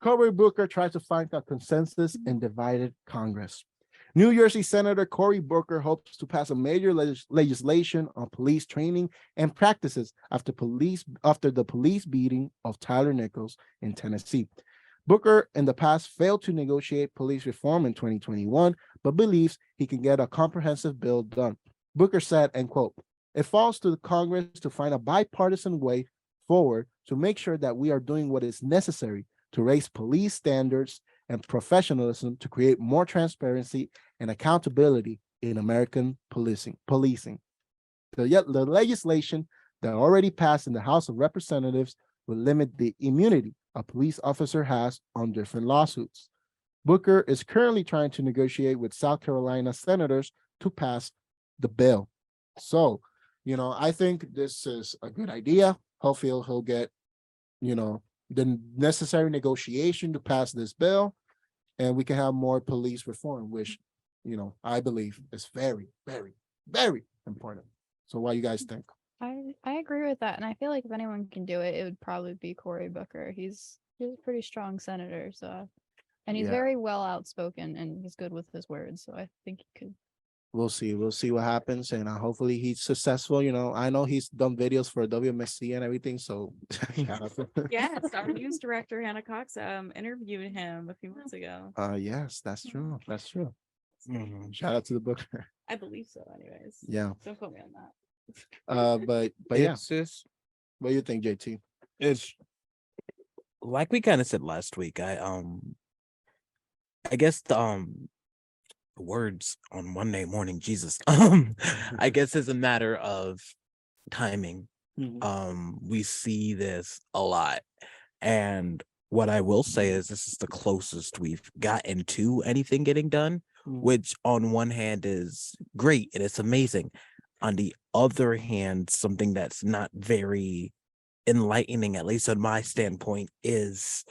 Cory Booker tries to find a consensus in divided Congress. New Jersey Senator Cory Booker hopes to pass a major legislation on police training and practices after the police beating of Tyler Nichols in Tennessee. Booker in the past failed to negotiate police reform in 2021, but believes he can get a comprehensive bill done. Booker said, and quote, "It falls to the Congress to find a bipartisan way forward to make sure that we are doing what is necessary to raise police standards and professionalism to create more transparency and accountability in American policing. The legislation that already passed in the House of Representatives will limit the immunity a police officer has on different lawsuits. Booker is currently trying to negotiate with South Carolina senators to pass the bill. So, I think this is a good idea. Hopefully he'll get, the necessary negotiation to pass this bill, and we can have more police reform, which, I believe is very, very, very important. So what do you guys think? I agree with that, and I feel like if anyone can do it, it would probably be Cory Booker. He's a pretty strong senator, and he's very well outspoken, and he's good with his words. So I think he could. We'll see what happens, and hopefully he's successful. I know he's done videos for WMSC and everything. So yes, our news director Hannah Cox interviewed him a few months ago. Yes, that's true. Shout out to the Booker. I believe so. Anyways, yeah. Don't quote me on that. But yeah, what do you think, JT? It's like we kind of said last week. I guess the words on Monday morning, Jesus. I guess it's a matter of timing. We see this a lot, and what I will say is this is the closest we've gotten to anything getting done, which on one hand is great and it's amazing. On the other hand, something that's not very enlightening, at least on my standpoint, is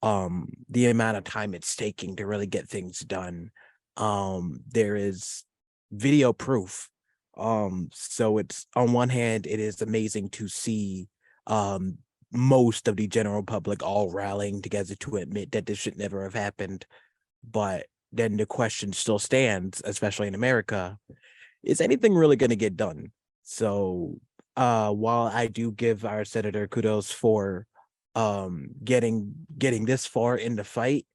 the amount of time it's taking to really get things done. There is video proof. So it's, on one hand, it is amazing to see most of the general public all rallying together to admit that this should never have happened. But then the question still stands, especially in America, is anything really going to get done? So while I do give our senator kudos for getting this far in the fight,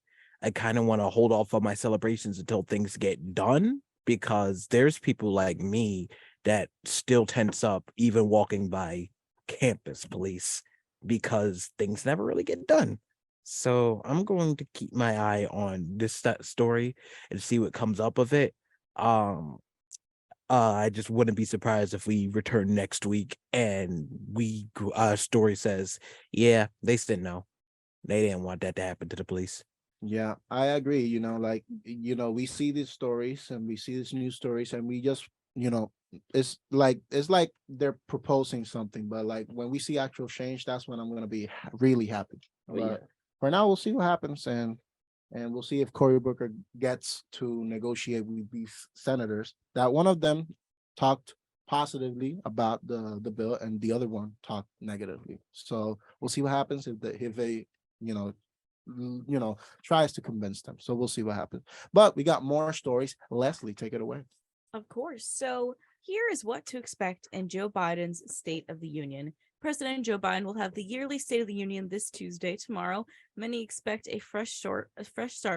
I kind of want to hold off on my celebrations until things get done, because there's people like me that still tense up even walking by campus police because things never really get done. So I'm going to keep my eye on this story and see what comes up of it. I just wouldn't be surprised if we return next week and story says, yeah, they said no. They didn't want that to happen to the police. Yeah, I agree. We see these stories and we see these news stories, and we just, it's like they're proposing something, but like when we see actual change, that's when I'm going to be really happy. But for now, we'll see what happens, and we'll see if Cory Booker gets to negotiate with these senators. That one of them talked positively about the bill, and the other one talked negatively. So we'll see what happens if they tries to convince them. So we'll see what happens. But we got more stories. Leslie, take it away. Of course. So here is what to expect in Joe Biden's State of the Union. President Joe Biden will have the yearly State of the Union this Tuesday. Tomorrow, many expect a fresh start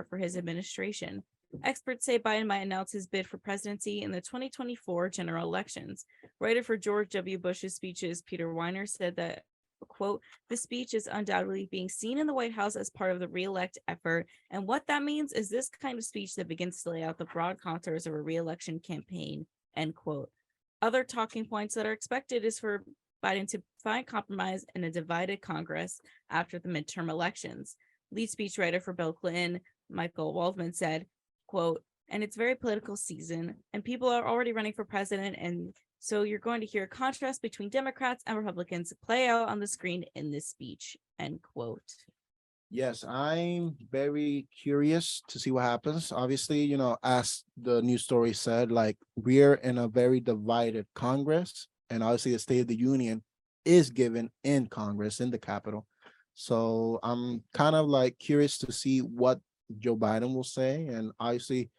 for his administration. Experts say Biden might announce his bid for presidency in the 2024 general elections. Writer for George W. Bush's speeches, Peter Weiner, said that, quote, "The speech is undoubtedly being seen in the White House as part of the re-elect effort, and what that means is this kind of speech that begins to lay out the broad contours of a re-election campaign," end quote. Other talking points that are expected is for Biden to find compromise in a divided Congress after the midterm elections. Lead speechwriter for Bill Clinton, Michael Waldman, said, quote, "And it's very political season, and people are already running for president, and so you're going to hear a contrast between Democrats and Republicans play out on the screen in this speech," end quote. Yes, I'm very curious to see what happens. Obviously, as the news story said, like, we're in a very divided Congress, and obviously the State of the Union is given in Congress, in the Capitol. So I'm kind of like curious to see what Joe Biden will say. And obviously,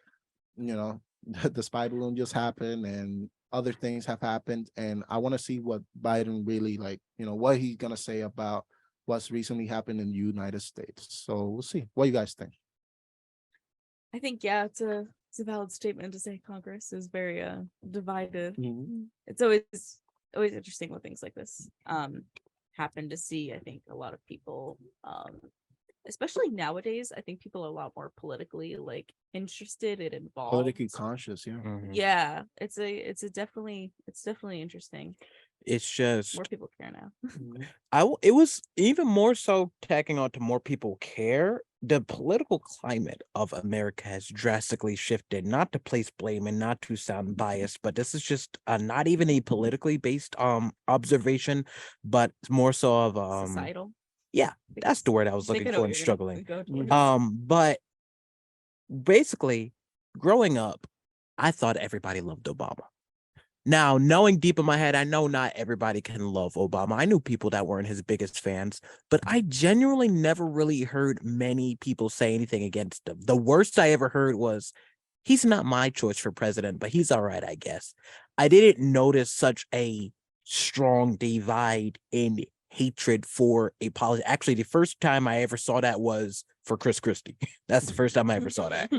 the spy balloon just happened and other things have happened. And I want to see what Biden really like, what he's going to say about what's recently happened in the United States. So we'll see. What do you guys think? I think, yeah, it's a valid statement to say Congress is very divided. It's always interesting when things like this happen to see. I think a lot of people, especially nowadays, I think people are a lot more politically like interested and involved. Politically conscious, yeah. Yeah, it's definitely interesting. It's just More people care now. it was even more so tacking on to more people care. The political climate of America has drastically shifted, not to place blame and not to sound biased, but this is just not even a politically based observation, but more so of Societal. yeah, that's the word I was looking for and struggling. Towards. But basically, growing up, I thought everybody loved Obama. Now, knowing deep in my head, I know not everybody can love Obama. I knew people that weren't his biggest fans, but I genuinely never really heard many people say anything against him. The worst I ever heard was, he's not my choice for president, but he's all right, I guess. I didn't notice such a strong divide in hatred for a politician. Actually, the first time I ever saw that was for Chris Christie. That's the first time I ever saw that.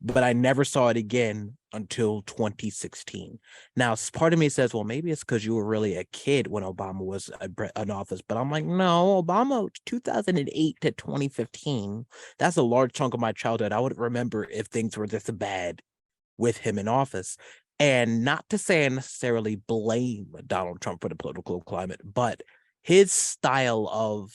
But I never saw it again until 2016. Now, part of me says, well, maybe it's because you were really a kid when Obama was in office. But I'm like, no, Obama, 2008 to 2015, that's a large chunk of my childhood. I would remember if things were this bad with him in office. And not to say I necessarily blame Donald Trump for the political climate, but his style of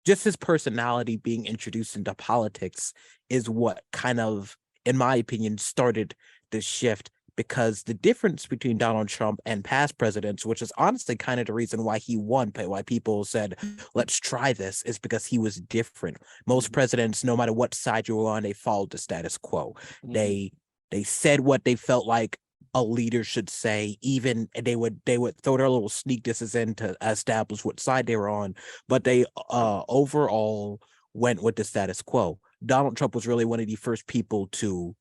just his personality being introduced into politics is what kind of, in my opinion, started the shift, because the difference between Donald Trump and past presidents, which is honestly kind of the reason why he won, why people said, let's try this, is because he was different. Most presidents, no matter what side you were on, they followed the status quo. They said what they felt like a leader should say. Even they would throw their little sneak disses in to establish what side they were on, but they overall went with the status quo. Donald Trump was really one of the first people to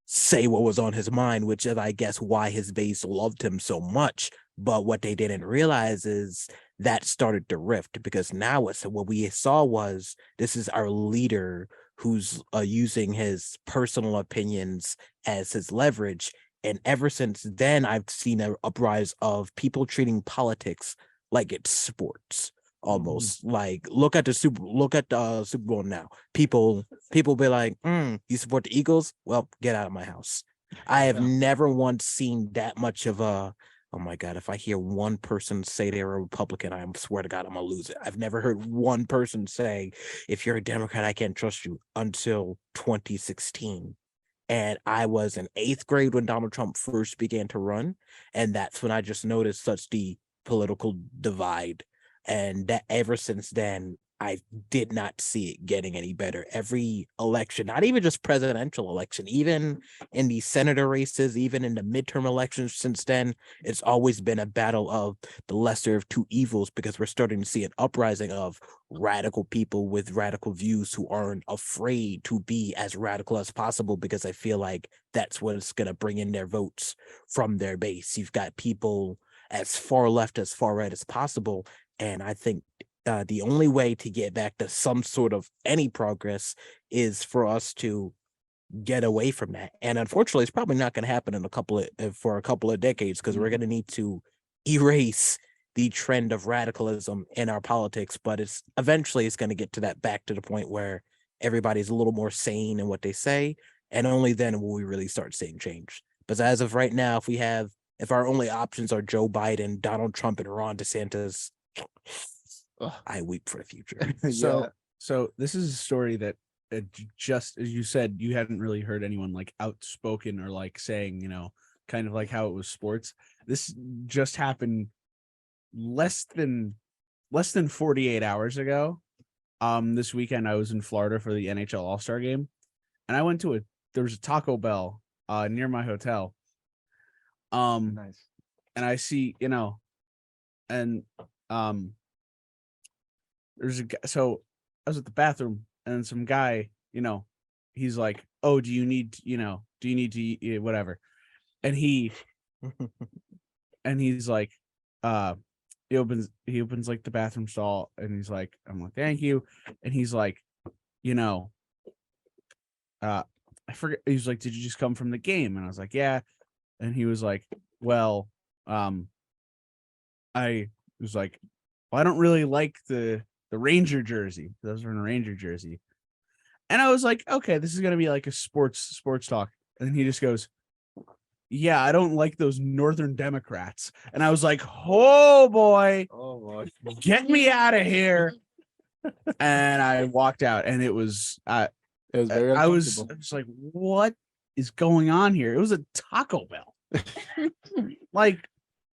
say what was on his mind, which is, I guess, why his base loved him so much. But what they didn't realize is that started to rift, because now what we saw was, this is our leader who's using his personal opinions as his leverage. And ever since then, I've seen a uprise of people treating politics like it's sports. Almost like look at the Super Bowl now. People be like, you support the Eagles? Well, get out of my house. I have never once seen that much of a, oh my God, if I hear one person say they're a Republican, I swear to God, I'm gonna lose it. I've never heard one person say, if you're a Democrat, I can't trust you, until 2016. And I was in 8th grade when Donald Trump first began to run. And that's when I just noticed such the political divide. And that ever since then, I did not see it getting any better. Every election, not even just presidential election, even in the senator races, even in the midterm elections since then, it's always been a battle of the lesser of two evils, because we're starting to see an uprising of radical people with radical views who aren't afraid to be as radical as possible, because I feel like that's what's going to bring in their votes from their base. You've got people as far left as far right as possible. And I think the only way to get back to some sort of any progress is for us to get away from that. And unfortunately, it's probably not going to happen in for a couple of decades, because we're going to need to erase the trend of radicalism in our politics. But it's eventually going to get to that, back to the point where everybody's a little more sane in what they say, and only then will we really start seeing change. But as of right now, if our only options are Joe Biden, Donald Trump, and Ron DeSantis, I weep for the future. So this is a story that just as you said, you hadn't really heard anyone like outspoken or like saying, kind of like how it was sports. This just happened less than 48 hours ago. This weekend I was in Florida for the NHL All-Star game, and I went to there was a Taco Bell near my hotel. Nice. And I see, and there's a guy, so I was at the bathroom and some guy, he's like, oh, do you need to eat, whatever, and he's like, he opens like the bathroom stall, and he's like, I'm like, thank you, and he's like, I forget, he's like, did you just come from the game? And I was like, yeah. And he was like, well, I was like, well, I don't really like the Ranger jersey. Those were in a Ranger jersey. And I was like, okay, this is gonna be like a sports talk. And then he just goes, yeah, I don't like those Northern Democrats. And I was like, oh boy, get me out of here. And I walked out, and it was very I was uncomfortable. like, what is going on here? It was a Taco Bell. Like,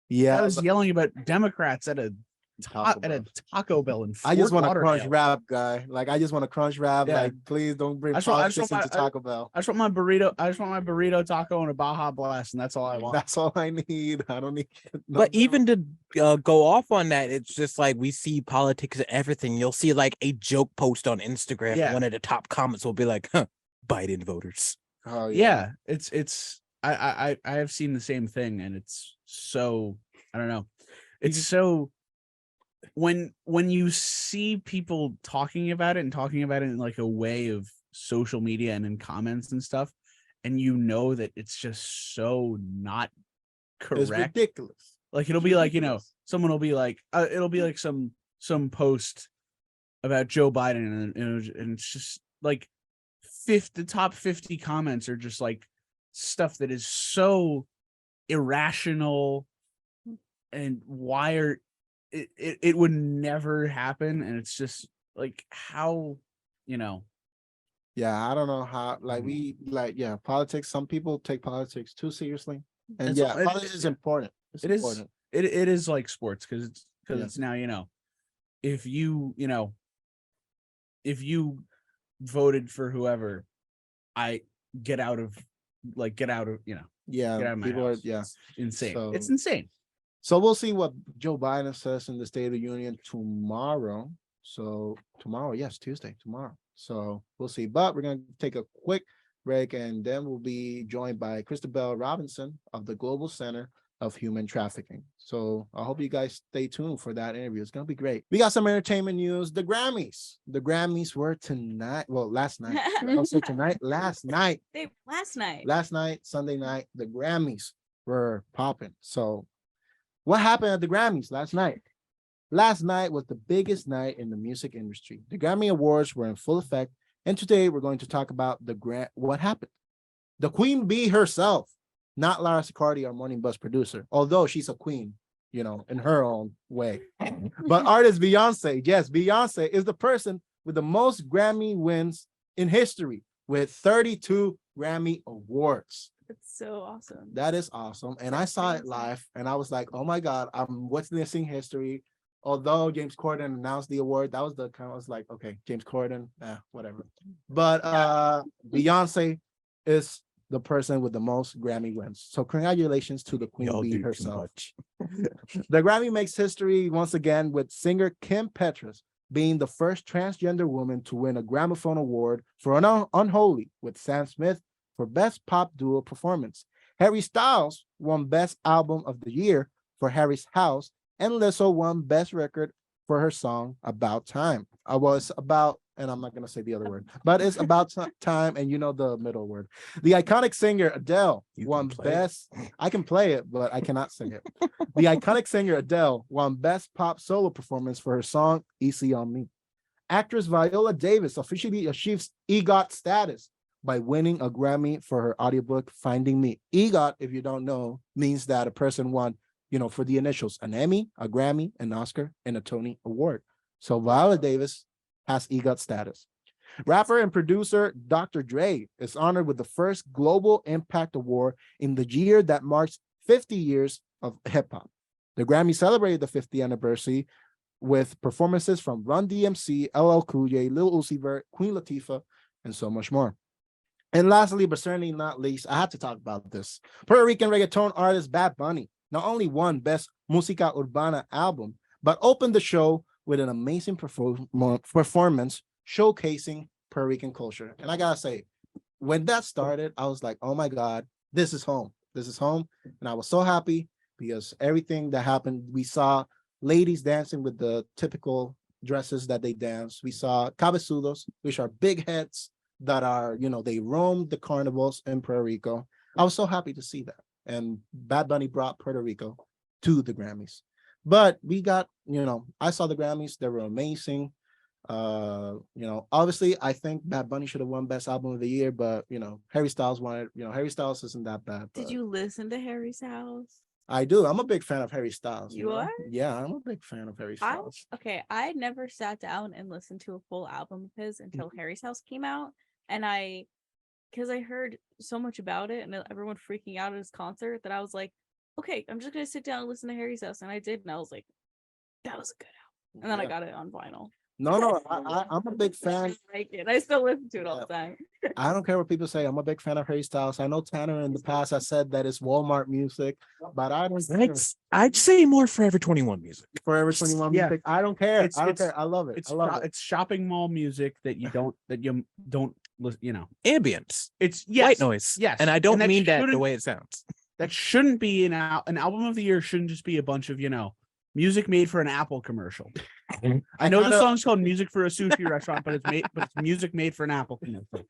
Yeah, I was yelling about Democrats at a Taco Bell in Fort I just want to crunch Lauderdale. wrap, guy. Like, I just want to crunch wrap. Yeah. Like, please don't bring I just want politics into my- Taco Bell. I just want my burrito taco and a Baja Blast, and that's all I want. That's all I need. I don't need. But even to go off on that, it's just like we see politics and everything. You'll see like a joke post on Instagram. Yeah. One of the top comments will be like, huh, Biden voters. Oh Yeah, it's I have seen the same thing, and it's so, I don't know. It's so, when you see people talking about it in like a way of social media and in comments and stuff, and that it's just so not correct. It's ridiculous. Like, it'll be like, someone will be like, it'll be like some post about Joe Biden, and it's just like the top 50 comments are just like stuff that is so irrational, and it would never happen. And it's just like, how, Yeah, I don't know how. Like, politics. Some people take politics too seriously, and It's- politics is important. It's it is important. it is like sports, because Yeah. it's now, if you voted for whoever, I get out of Yeah, get out of my people are. house. Yeah. It's insane. So- It's insane. So we'll see what Joe Biden says in the State of the Union tomorrow. So tomorrow, yes, Tuesday, tomorrow. So we'll see. But we're gonna take a quick break, and then we'll be joined by Christabelle Robinson of the Global Center of Human Trafficking. So I hope you guys stay tuned for that interview. It's gonna be great. We got some entertainment news. The Grammys. The Grammys were tonight. Well, last night. I'll say tonight. Last night. Last night, Sunday night, the Grammys were popping. So what happened at the Grammys last night? Last night was the biggest night in the music industry. The Grammy Awards were in full effect, and today we're going to talk about what happened. The Queen Bee herself, not Lara Sicardi, our Morning Buzz producer, although she's a queen, in her own way. But artist Beyonce, yes, Beyonce is the person with the most Grammy wins in history, with 32 Grammy Awards. That's so awesome. That is awesome. And I saw it live, and I was like, oh my God, I'm witnessing history. Although James Corden announced the award, that was the kind of, I was like, okay, James Corden, whatever. But Beyonce is the person with the most Grammy wins. So congratulations to the Queen Y'all Bee do too herself. much. The Grammy makes history once again with singer Kim Petras being the first transgender woman to win a Gramophone Award for Unholy with Sam Smith for Best Pop Duo Performance. Harry Styles won Best Album of the Year for Harry's House, and Lizzo won Best Record for her song About Time. It's about, and I'm not going to say the other word, but it's about time, and the middle word. The iconic singer Adele won Best, I can play it, but I cannot sing it. The iconic singer Adele won Best Pop Solo Performance for her song Easy on Me. Actress Viola Davis officially achieves EGOT status by winning a Grammy for her audiobook Finding Me. EGOT, if you don't know, means that a person won, for the initials, an Emmy, a Grammy, an Oscar, and a Tony Award. So Viola Davis has EGOT status. Rapper and producer Dr. Dre is honored with the first Global Impact Award in the year that marks 50 years of hip-hop. The Grammy celebrated the 50th anniversary with performances from Run DMC, LL Cool J, Lil Uzi Vert, Queen Latifah, and so much more. And lastly, but certainly not least, I had to talk about this. Puerto Rican reggaeton artist Bad Bunny not only won Best Música Urbana album, but opened the show with an amazing performance showcasing Puerto Rican culture. And I gotta say, when that started, I was like, oh my God, this is home. This is home. And I was so happy because everything that happened, we saw ladies dancing with the typical dresses that they dance. We saw cabezudos, which are big heads that are, they roam the carnivals in Puerto Rico. I was so happy to see that. And Bad Bunny brought Puerto Rico to the Grammys. But we got, I saw the Grammys. They were amazing. Obviously I think Bad Bunny should have won Best Album of the Year, but Harry Styles won it. Harry Styles isn't that bad. Did you listen to Harry's House? I do. I'm a big fan of Harry Styles. You are? Yeah, I'm a big fan of Harry Styles. I never sat down and listened to a full album of his until Harry's House came out, and because I heard so much about it and everyone freaking out at his concert that I was like, okay, I'm just gonna sit down and listen to Harry's House, and I did, and I was like, that was a good album, and then I got it on vinyl. No, I'm a big fan. I like it. I still listen to it all the time. I don't care what people say. I'm a big fan of Harry Styles. I know Tanner in the past has said that it's Walmart music, but I don't. I'd say more Forever 21 music. Forever 21 music. I don't care. I don't care. I love it. It's shopping mall music that you don't Ambience. It's white noise. Yes, and I don't mean that the way it sounds. That shouldn't be an album of the year. Shouldn't just be a bunch of music made for an Apple commercial. I know the song's called "Music for a Sushi Restaurant," but it's music made for an Apple commercial.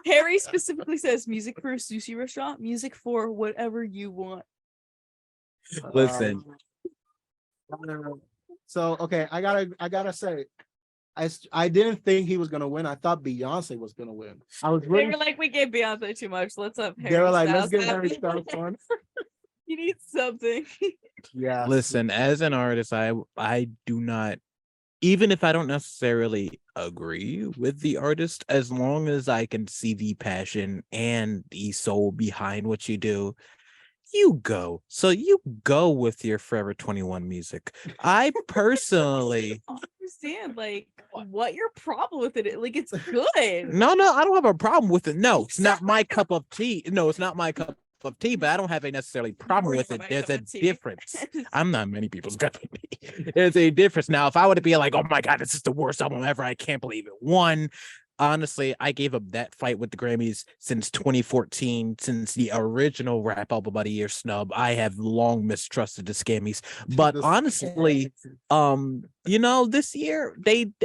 Harry specifically says music for a sushi restaurant, music for whatever you want. Listen. So okay, I gotta say, I didn't think he was gonna win. I thought Beyonce was gonna win. I was They really. were like, we gave Beyonce too much. Let's up Harry. They were like, let's Styles. get Harry Styles one. You need something. Yeah. Listen, as an artist, I do not, even if I don't necessarily agree with the artist, as long as I can see the passion and the soul behind what you do, you go. So you go with your Forever 21 music. I personally I don't understand what your problem with it is. Like, it's good. No, I don't have a problem with it. No, it's not my cup of tea. No, it's not my cup of tea, but I don't have a necessarily problem with it. There's a difference. I'm not many people's cup of tea. There's a difference. Now, if I were to be like, oh my God, this is the worst album ever, I can't believe it won. Honestly, I gave up that fight with the Grammys since 2014, since the original Rap Album of the Year snub. I have long mistrusted the Scammies, but honestly, this year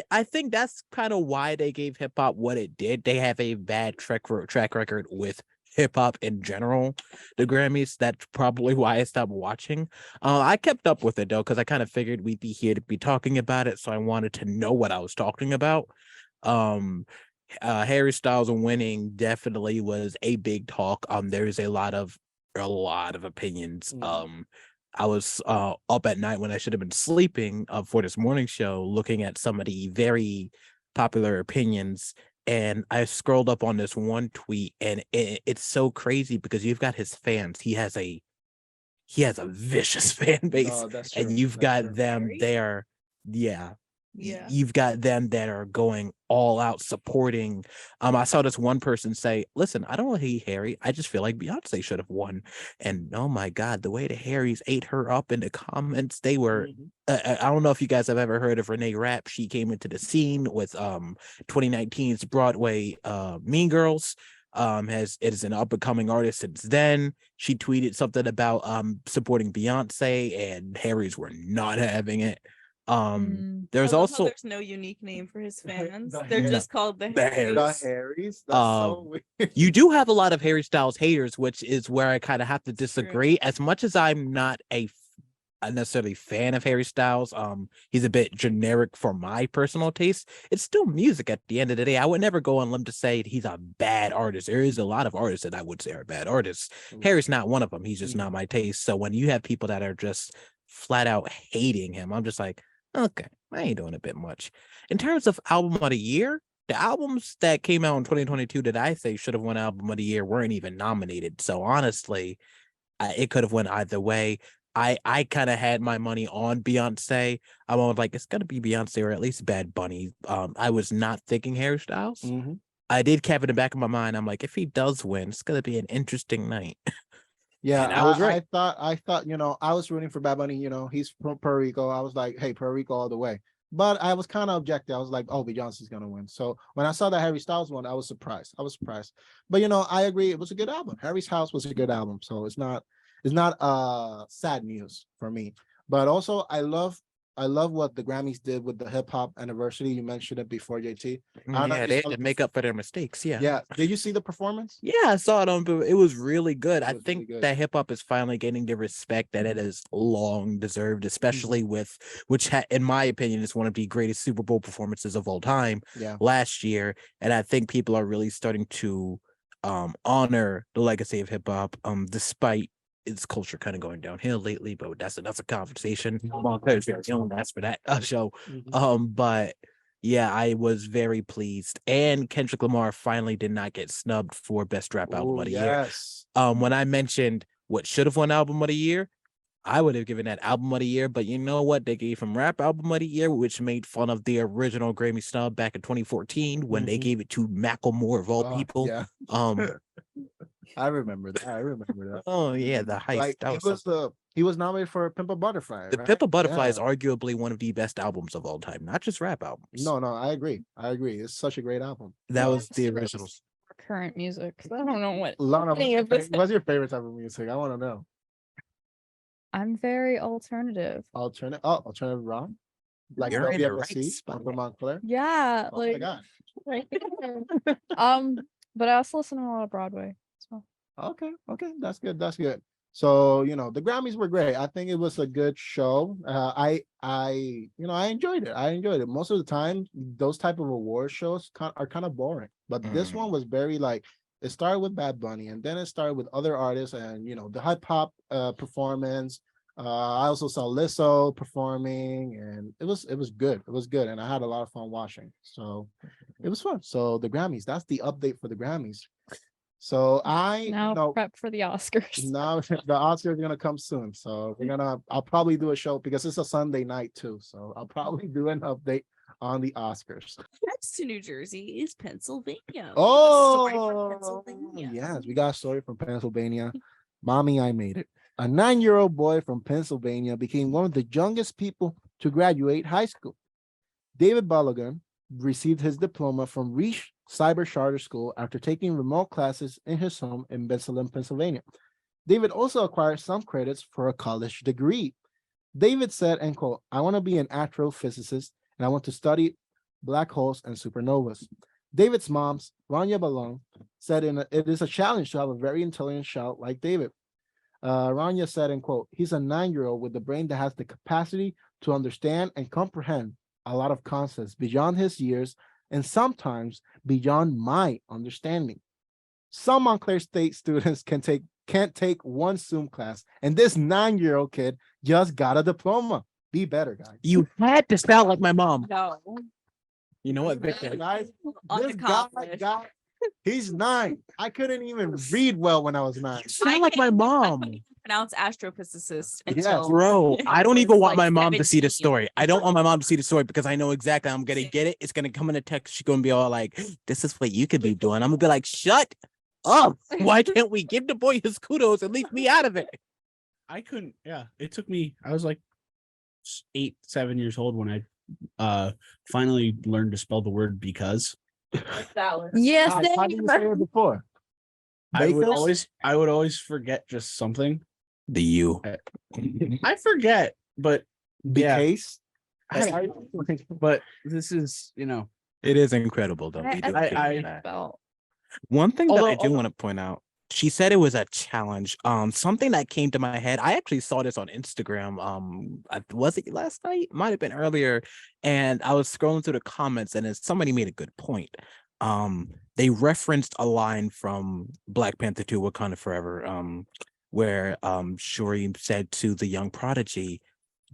I think that's kind of why they gave hip hop what it did. They have a bad track record with hip hop in general. The Grammys, that's probably why I stopped watching. I kept up with it though, because I kind of figured we'd be here to be talking about it, so I wanted to know what I was talking about. Harry Styles winning definitely was a big talk. There's a lot of opinions. I was up at night when I should have been sleeping for this morning show, looking at some of the very popular opinions, and I scrolled up on this one tweet, and it's so crazy because you've got his fans. He has a vicious fan base, and you've got them there. Yeah. You've got them that are going all out supporting. I saw this one person say, listen, I don't hate Harry, I just feel like Beyonce should have won. And oh my God, the way the Harrys ate her up in the comments, they were I don't know if you guys have ever heard of Renee Rapp. She came into the scene with 2019's Broadway Mean Girls. It is an up and coming artist since then. She tweeted something about supporting Beyonce, and Harrys were not having it. There's also there's no unique name for his fans. They're just called the Harrys. The Harrys. That's so weird. You do have a lot of Harry Styles haters, which is where I kind of have to disagree. As much as I'm not a necessarily fan of Harry Styles, he's a bit generic for my personal taste. It's still music at the end of the day. I would never go on limb to say he's a bad artist. There is a lot of artists that I would say are bad artists. Harry's not one of them. He's just not my taste. So when you have people that are just flat out hating him, I'm just like, okay, I ain't doing a bit much. In terms of album of the year, the albums that came out in 2022 that I say should have won album of the year weren't even nominated. So honestly, it could have went either way. I kind of had my money on Beyonce. I was like, it's gonna be Beyonce or at least Bad Bunny. I was not thinking Harry Styles. I did have it in the back of my mind. I'm like, if he does win, it's gonna be an interesting night. Yeah, and I was right. I thought, I was rooting for Bad Bunny. He's from Puerto Rico. I was like, hey, Puerto Rico all the way. but I was kind of objective. I was like, oh, Beyonce's gonna win. So when I saw that Harry Styles won, I was surprised. But I agree. It was a good album. Harry's House was a good album. So it's not sad news for me. But also I love what the Grammys did with the hip hop anniversary. You mentioned it before, JT. I don't know Yeah, if they you had saw to the make up for their mistakes. Yeah. Yeah. Did you see the performance? Yeah, I saw it on, but it was really good. I was really think good. that hip hop is finally getting the respect that it has long deserved, especially with in my opinion, is one of the greatest Super Bowl performances of all time Yeah. last year. And I think people are really starting to honor the legacy of hip hop, despite its culture kind of going downhill lately. But that's a conversation. That's for that show. But yeah, I was very pleased. And Kendrick Lamar finally did not get snubbed for Best Rap Album of the Year. Yes. When I mentioned what should have won Album of the Year, I would have given that Album of the Year, but you know what? They gave him Rap Album of the Year, which made fun of the original Grammy snub back in 2014 when they gave it to Macklemore of all people. Yeah. I remember that. Oh yeah, the heist. Like That was he was nominated for Pimp a Butterfly. the right? Pimp a Butterfly is Yeah. arguably one of the best albums of all time, not just rap albums. No, I agree. It's such a great album. That Well, was the it's original. Current music. 'Cause I don't know what Lana, any of this. what's your favorite type of music? I want to know. I'm very alternative. Alternative rock, like You're in the right WFC, spot. from Montclair. Yeah, Oh my like god. right there. But I also listen to a lot of Broadway. So Okay, that's good. So the Grammys were great. I think it was a good show. I enjoyed it. Most of the time, those type of award shows are kind of boring, but this one was very like. It started with Bad Bunny, and then it started with other artists, and the hip hop performance. I also saw Lizzo performing, and it was good. It was good, and I had a lot of fun watching. So it was fun. So the Grammys. That's the update for the Grammys. So now prep for the Oscars. now the Oscars are gonna come soon. So I'll probably do a show because it's a Sunday night too. So I'll probably do an update on the Oscars. Next to New Jersey is Pennsylvania. Oh, Pennsylvania. yes, we got a story from Pennsylvania. Mommy, I made it. A 9-year-old boy from Pennsylvania became one of the youngest people to graduate high school. David Balogun received his diploma from Reach Cyber Charter School after taking remote classes in his home in Bensalem, Pennsylvania. David also acquired some credits for a college degree. David said, and quote, "I want to be an astrophysicist and I want to study black holes and supernovas." David's mom, Rania Balong, said it is a challenge to have a very intelligent child like David. Rania said, and quote, "He's a 9-year-old with a brain that has the capacity to understand and comprehend a lot of concepts beyond his years and sometimes beyond my understanding. Some Montclair State students can't take one Zoom class, and this 9-year-old kid just got a diploma. Be better, guys." You had to sound like my mom. No. You know what, Victor? Guys, this Unaccomplished. guy, he's 9. I couldn't even read well when I was 9. You sound like my mom. Pronounce astrophysicist Yes. until Bro, I don't even was want like my mom to see the 17. story. I don't want my mom to see the story because I know exactly I'm gonna get it. It's gonna come in a text. She's gonna be all like, "This is what you could be doing." I'm gonna be like, "Shut up! Why can't we give the boy his kudos and leave me out of it?" I couldn't. Yeah, it took me. I was like 8, 7 years old when I finally learned to spell the word because. Yes, How did you say it before? I Bakos? would always forget just something. The you. I forget, but yeah, Case? but this is It is incredible though. I They do I- figure I- it out. felt One thing that I Although- do want to point out, she said it was a challenge. Something that came to my head. I actually saw this on Instagram. Was it last night? Might have been earlier. And I was scrolling through the comments, and then somebody made a good point. They referenced a line from Black Panther 2: Wakanda Forever, where Shuri said to the young prodigy,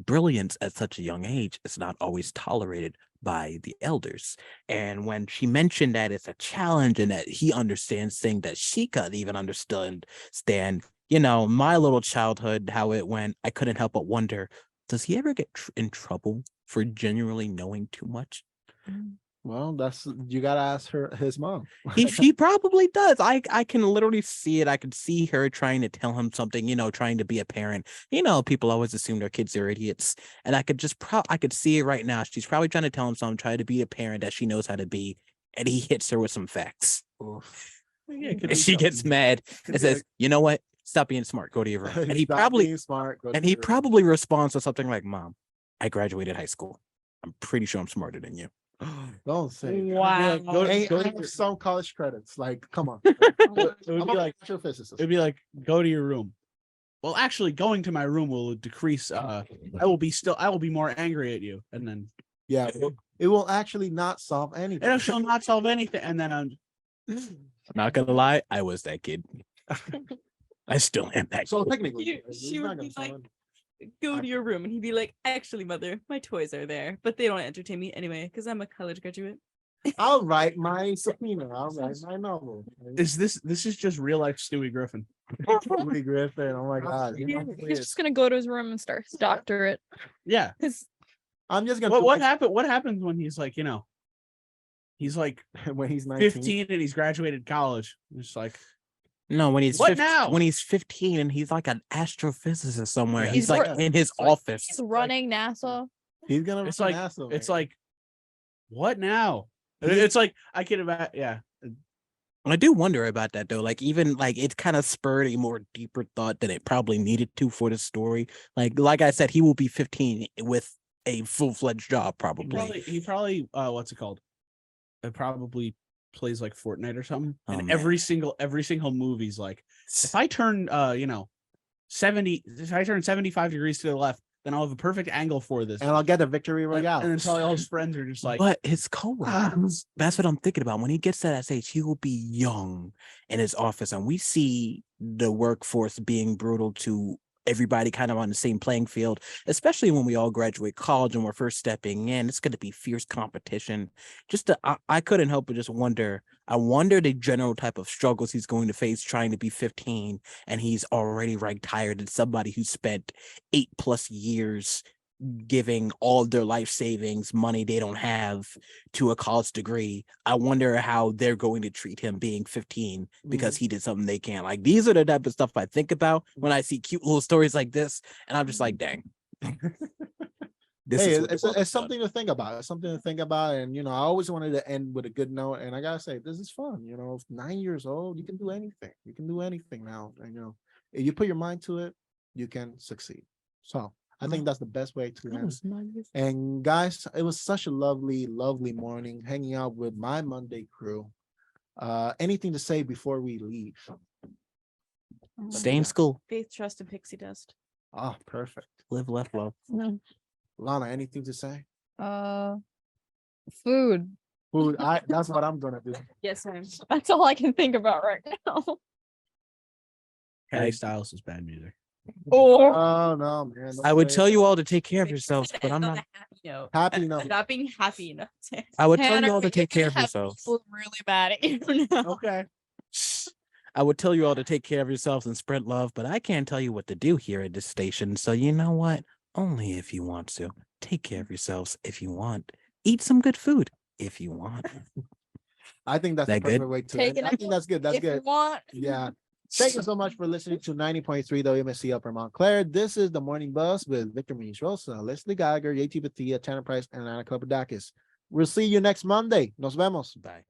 "Brilliance at such a young age is not always tolerated by the elders." And when she mentioned that it's a challenge and that he understands things that she could even understand, my little childhood, how it went, I couldn't help but wonder, does he ever get in trouble for genuinely knowing too much? Well, that's you gotta ask his mom. He probably does. I can literally see it. I could see her trying to tell him something, trying to be a parent. People always assume their kids are idiots. And I could I could see it right now. She's probably trying to tell him something, trying to be a parent that she knows how to be. And he hits her with some facts. Yeah, it could And be she gets something. mad Could and be says, you know what? Stop being smart. Go to your room. And he Stop probably being smart. Go to and he your room. probably responds with something like, Mom, I graduated high school. I'm pretty sure I'm smarter than you. Don't say. Wow. Hey, go I to have some college credits. Like, come on. it would I'm be a like astrophysicist. it'd be like go to your room. Well, actually, going to my room will decrease. I will be more angry at you, and then Yeah, it will actually not solve anything. it shall not solve anything. And then I'm Not gonna lie, I was that kid. I still am that So kid. technically, She it's not would gonna be solve like, anything. go to your room, and he'd be like, actually, mother, my toys are there, but they don't entertain me anyway because I'm a college graduate. I'll write my subpoena. I'll write my novel. this is just real life Stewie Griffin. Lee Griffin. Oh my god. He's just gonna go to his room and start his doctorate. Yeah. I'm just gonna. What happens when he's like he's like when he's 19? 15 and he's graduated college? It's like No, when he's What 15, now? when he's 15 and he's like an astrophysicist somewhere. Yeah. He's He's like right. in his like- office. He's running NASA. He's gonna. it's run like NASA, it's man. like what now? He- It's like I can imagine. Yeah. I do wonder about that though. Like even like it kind of spurred a more deeper thought than it probably needed to for the story. Like I said, he will be 15 with a full-fledged job probably. He probably what's it called? It probably plays like Fortnite or something. Oh, And man. every single movie's like, if I turn 70, if I turn 75 degrees to the left, then I'll have a perfect angle for this. and I'll get the victory And royale. then probably all his friends are just like, But his coworkers, that's what I'm thinking about. When he gets to that age, he will be young in his office. And we see the workforce being brutal to everybody kind of on the same playing field, especially when we all graduate college and we're first stepping in. It's going to be fierce competition. I couldn't help but just wonder. I wonder the general type of struggles he's going to face trying to be 15 and he's already ranked higher than somebody who spent 8+ years giving all their life savings, money they don't have, to a college degree. I wonder how they're going to treat him being 15 because he did something they can't. Like these are the type of stuff I think about when I see cute little stories like this, and I'm just like, dang. Hey, what the it's world is something to think about. It's something to think about. And, I always wanted to end with a good note. And I got to say, this is fun. 9 years old, you can do anything. You can do anything now. And, if you put your mind to it, you can succeed. So I think that's the best way to end. And guys, it was such a lovely, lovely morning hanging out with my Monday crew. Anything to say before we leave? Stay in school. Faith, trust, and pixie dust. Oh, perfect. Live, left, love. Lana, anything to say? Food. Food. That's what I'm gonna do. Yes, ma'am. That's all I can think about right now. Harry Styles is bad music. Or Oh no, man. I would tell you all to take care of yourselves, but I'm not. Happy note. Not being happy enough. I would tell Hannah, you all to you're take care gonna of have yourselves. people really mad at you now. Okay. I would tell you all to take care of yourselves and spread love, but I can't tell you what to do here at this station. So you know what? Only if you want to. Take care of yourselves if you want. Eat some good food if you want. I think that's the That good? perfect way to Take end. it I think that's good. That's if you good. want. Yeah. Thank you so much for listening to 90.3 WMSC Upper Montclair. This is the Morning Buzz with Victor Muñiz Rosa, Leslie Gallagher, JT Bethea, Tanner Price, and Lana Kalapodakis. We'll see you next Monday. Nos vemos. Bye.